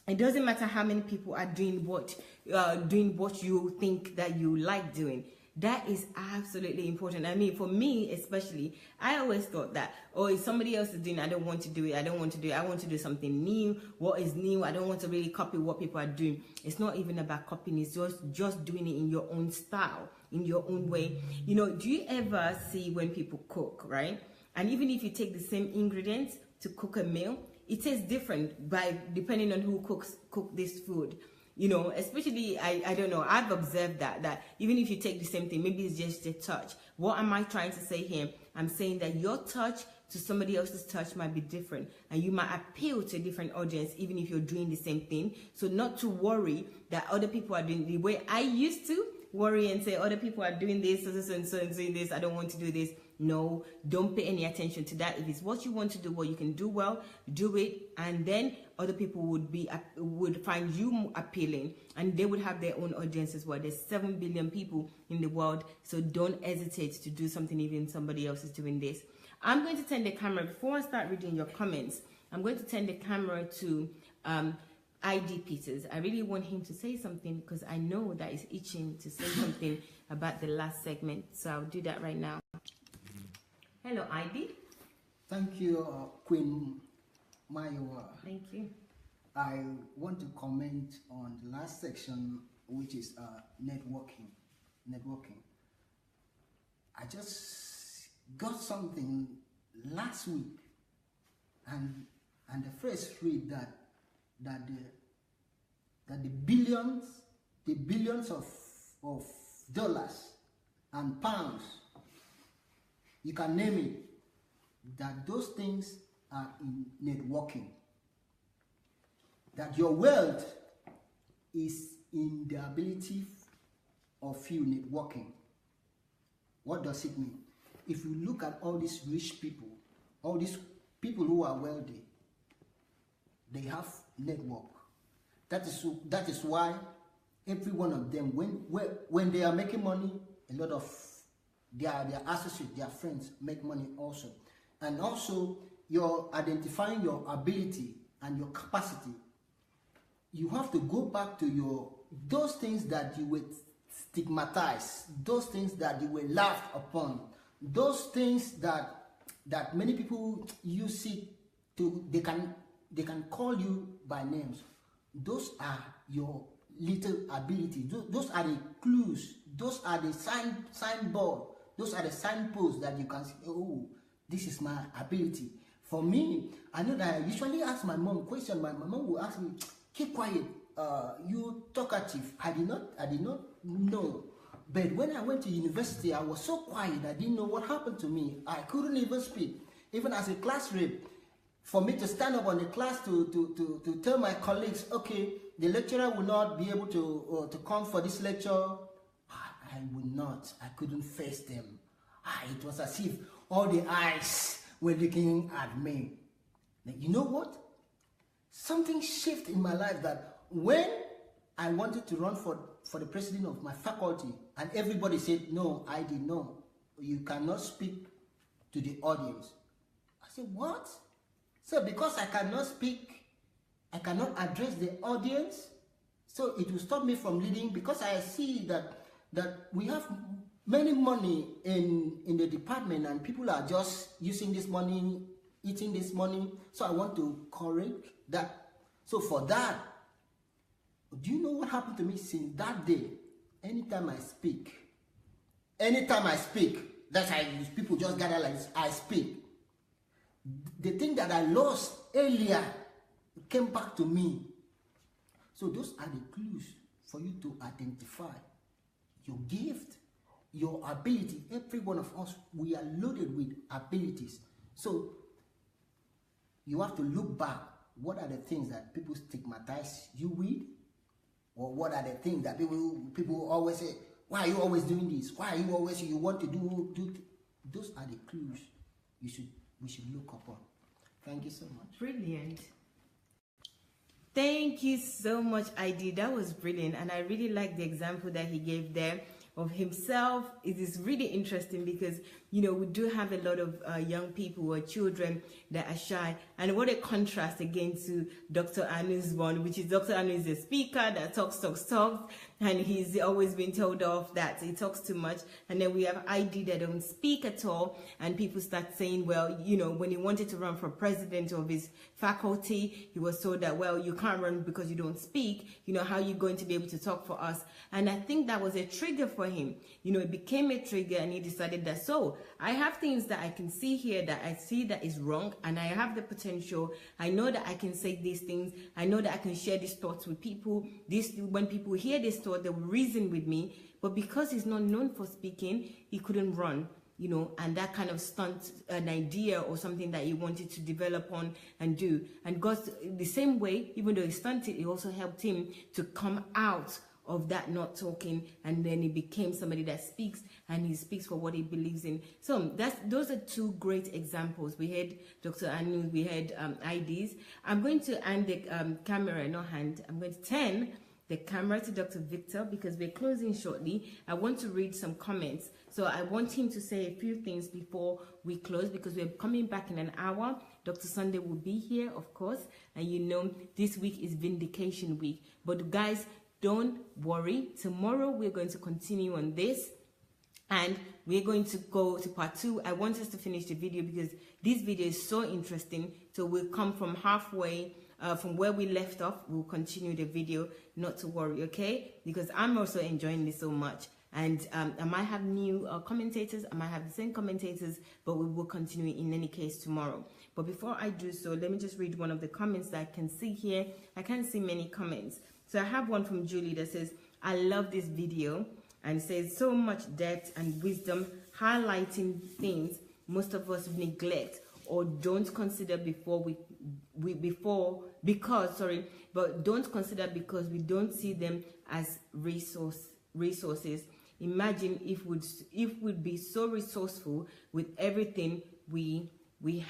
it doesn't matter how many people are doing what you think that you like doing. That is absolutely important. I mean, for me especially, I always thought that, oh, if somebody else is doing it, I don't want to do it. I don't want to do it. I want to do something new. What is new? I don't want to really copy what people are doing. It's not even about copying. It's just doing it in your own style, in your own way. You know, do you ever see when people cook, right? And even if you take the same ingredients to cook a meal, it tastes different depending on who cook this food. You know, especially, I don't know, I've observed that even if you take the same thing, maybe it's just a touch. What am I trying to say here? I'm saying that your touch to somebody else's touch might be different, and you might appeal to a different audience even if you're doing the same thing. So not to worry that other people are doing the way I used to worry and say other people are doing this, so doing this, I don't want to do this. No, don't pay any attention to that. If it's what you want to do, what you can do well, do it, and then other people would find you appealing, and they would have their own audience as well. There's 7 billion people in the world, so don't hesitate to do something even somebody else is doing this. I'm going to turn the camera, before I start reading your comments, I'm going to turn the camera to ID Peters. I really want him to say something because I know that he's itching to say something about the last segment, so I'll do that right now. Hello, ID. Thank you, Queen Mayowa. Thank you. I want to comment on the last section, which is networking. I just got something last week, and the phrase read that the billions of dollars and pounds, you can name it, that those things are in networking. That your wealth is in the ability of you networking. What does it mean? If you look at all these rich people, all these people who are wealthy, they have network. That is why every one of them, when they are making money, a lot of their associates, their friends make money also. And also, you're identifying your ability and your capacity. You have to go back to those things that you were stigmatized, those things that you were laughed upon, those things that many people use it to, they can call you by names. Those are your little ability. Those are the clues. Those are the signboard. Those are the signposts that you can see, oh, this is my ability. For me, I know that I usually ask my mom question. My mom will ask me, keep quiet, you talkative. I did not know. But when I went to university, I was so quiet. I didn't know what happened to me. I couldn't even speak. Even as a class rep, for me to stand up on the class to tell my colleagues, okay, the lecturer will not be able to come for this lecture, I would not. I couldn't face them. It was as if all the eyes were looking at me. Now, you know what? Something shifted in my life, that when I wanted to run for the president of my faculty, and everybody said, no, I did not. You cannot speak to the audience. I said, what? So because I cannot speak, I cannot address the audience, so it will stop me from leading, because I see that we have many money in the department, and people are just using this money, eating this money. So I want to correct that. So for that, do you know what happened to me since that day? Anytime I speak, that's how people just gather like this, I speak. The thing that I lost earlier came back to me. So those are the clues for you to identify your gift, your ability. Every one of us, we are loaded with abilities. So you have to look back. What are the things that people stigmatize you with? Or what are the things that people always say, Why are you always doing this? Why are you always, you want to do those are the clues we should look upon. Thank you so much. Brilliant. Thank you so much, ID. That was brilliant. And I really like the example that he gave there of himself. It is really interesting because, you know, we do have a lot of young people or children that are shy. And what a contrast again to Dr. Anu's one, which is Dr. Anu is a speaker that talks. And he's always been told off that he talks too much. And then we have ID that don't speak at all. And people start saying, well, you know, when he wanted to run for president of his faculty, he was told that, well, you can't run because you don't speak. You know, how are you going to be able to talk for us? And I think that was a trigger for him. You know, it became a trigger, and he decided that, so I have things that I can see here that I see that is wrong, and I have the potential. I know that I can say these things. I know that I can share these thoughts with people. When people hear this thought, they will reason with me. But because he's not known for speaking, he couldn't run. You know, and that kind of stunt an idea or something that he wanted to develop on and do. And God, the same way, even though he stunted, it also helped him to come out of that not talking, and then he became somebody that speaks, and he speaks for what he believes in. So those are two great examples. We had Dr. Anu, we had IDs. I'm going to hand the camera, no hand, I'm going to turn the camera to Dr. Victor because we're closing shortly. I want to read some comments. So I want him to say a few things before we close because we're coming back in an hour. Dr. Sunday will be here, of course. And you know, this week is Vindication Week. But guys, don't worry. Tomorrow we're going to continue on this. And we're going to go to part 2. I want us to finish the video because this video is so interesting. So we'll come from halfway. From where we left off, we'll continue the video, not to worry, okay? Because I'm also enjoying this so much. And I might have new commentators, I might have the same commentators, but we will continue in any case tomorrow. But before I do so, let me just read one of the comments that I can see here. I can't see many comments. So I have one from Julie that says, I love this video, and says so much depth and wisdom, highlighting things most of us neglect or don't consider but don't consider because we don't see them as resources. Imagine if we'd be so resourceful with everything we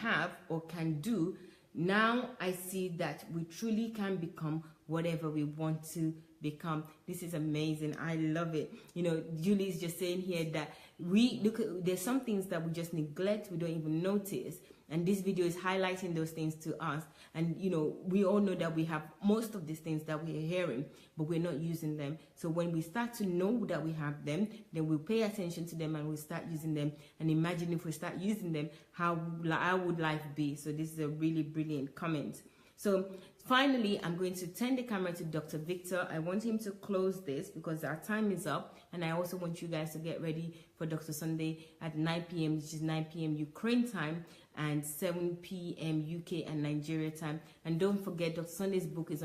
have or can do. Now I see that we truly can become whatever we want to become. This is amazing. I love it. You know, Julie is just saying here that there's some things that we just neglect, we don't even notice. And this video is highlighting those things to us. And, you know, we all know that we have most of these things that we are hearing, but we're not using them. So when we start to know that we have them, then we'll pay attention to them and we'll start using them. And imagine if we start using them, how would life be? So this is a really brilliant comment. So finally, I'm going to turn the camera to Dr. Victor. I want him to close this because our time is up. And I also want you guys to get ready for Dr. Sunday at 9 p.m., which is 9 p.m. Ukraine time and 7 p.m. UK and Nigeria time. And don't forget, Dr. Sunday's books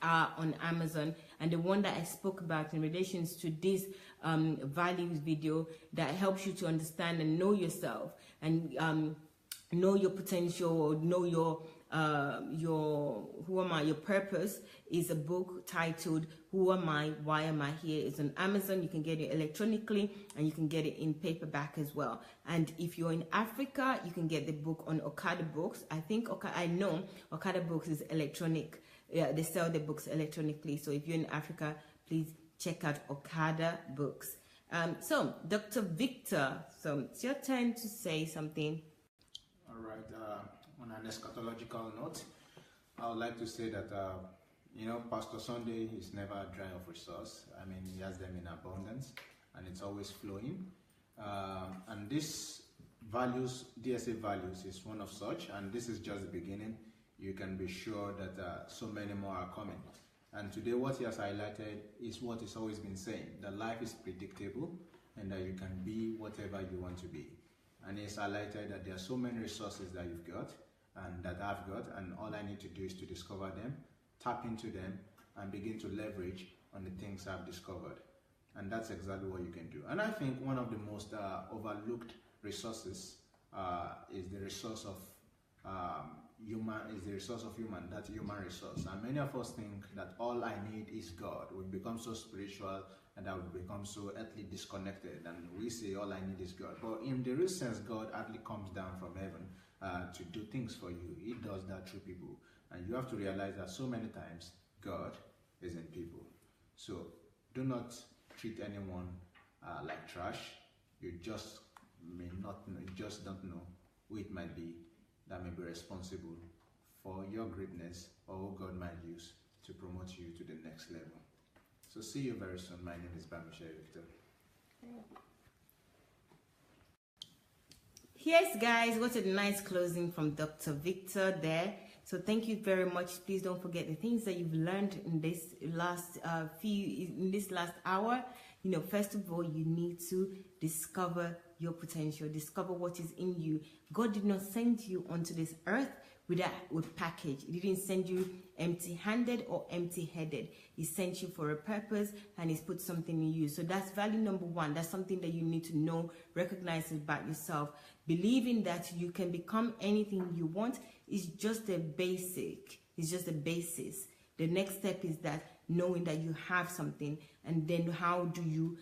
are on Amazon. And the one that I spoke about in relations to this values video that helps you to understand and know yourself and know your potential or know your purpose is a book titled Who Am I? Why Am I Here? It's on Amazon. You can get it electronically and you can get it in paperback as well. And if you're in Africa, you can get the book on Okada Books. I know Okada Books is electronic. Yeah, they sell the books electronically. So if you're in Africa, please check out Okada Books. So Dr. Victor, so it's your turn to say something. All right. On an eschatological note, I would like to say that, you know, Pastor Sunday is never dry of resource. I mean, he has them in abundance and it's always flowing. And this values, DSA values, is one of such, and this is just the beginning. You can be sure that so many more are coming. And today what he has highlighted is what he's always been saying, that life is predictable and that you can be whatever you want to be. And he's highlighted that there are so many resources that you've got and that I've got, and all I need to do is to discover them, tap into them, and begin to leverage on the things I've discovered. And that's exactly what you can do. And I think one of the most overlooked resources is the resource of human is the resource of human, that human resource. And many of us think that all I need is God. We become so spiritual and that we become so earthly disconnected, and we say all I need is God. But in the real sense, God actually comes down from heaven to do things for you. He does that through people. And you have to realize that so many times God is in people. So do not treat anyone like trash. You just may not know, you just don't know who it might be that may be responsible for your greatness, or who God might use to promote you to the next level. So see you very soon. My name is Bamisha Victor. Yes, guys, what a nice closing from Dr. Victor there. So thank you very much. Please don't forget the things that you've learned in this last hour. You know, first of all, you need to discover your potential, discover what is in you. God did not send you onto this earth with package. He didn't send you empty-handed or empty-headed. He sent you for a purpose, and He's put something in you. So that's value number one. That's something that you need to know, recognize about yourself. Believing that you can become anything you want is just a basic. It's just a basis. The next step is that knowing that you have something, and then how do you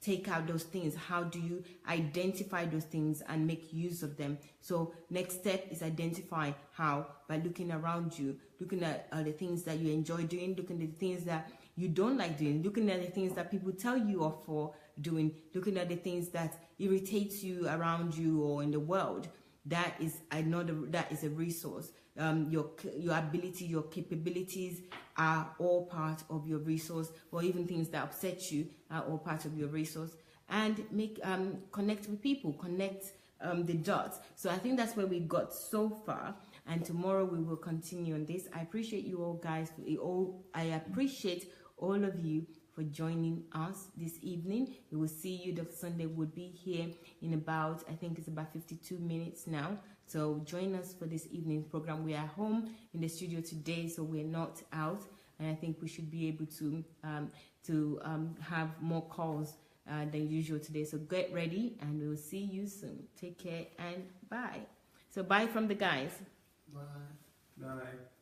take out those things? How do you identify those things and make use of them? So next step is identify how, by looking around you, looking at the things that you enjoy doing, looking at the things that you don't like doing, looking at the things that people tell you off for doing, looking at the things that irritates you around you or in the world. That is a resource. Your ability, your capabilities are all part of your resource, or even things that upset you are all part of your resource. And connect with people, connect the dots. So I think that's where we got so far, and tomorrow we will continue on this. I appreciate you all, guys. I appreciate all of you for joining us this evening. We will see you. Dr. Sunday would be here in about, I think it's about 52 minutes now. So join us for this evening program. We are home in the studio today, so we're not out, and I think we should be able to have more calls than usual today. So get ready, and we'll see you soon. Take care and bye. So bye from the guys. Bye. Bye.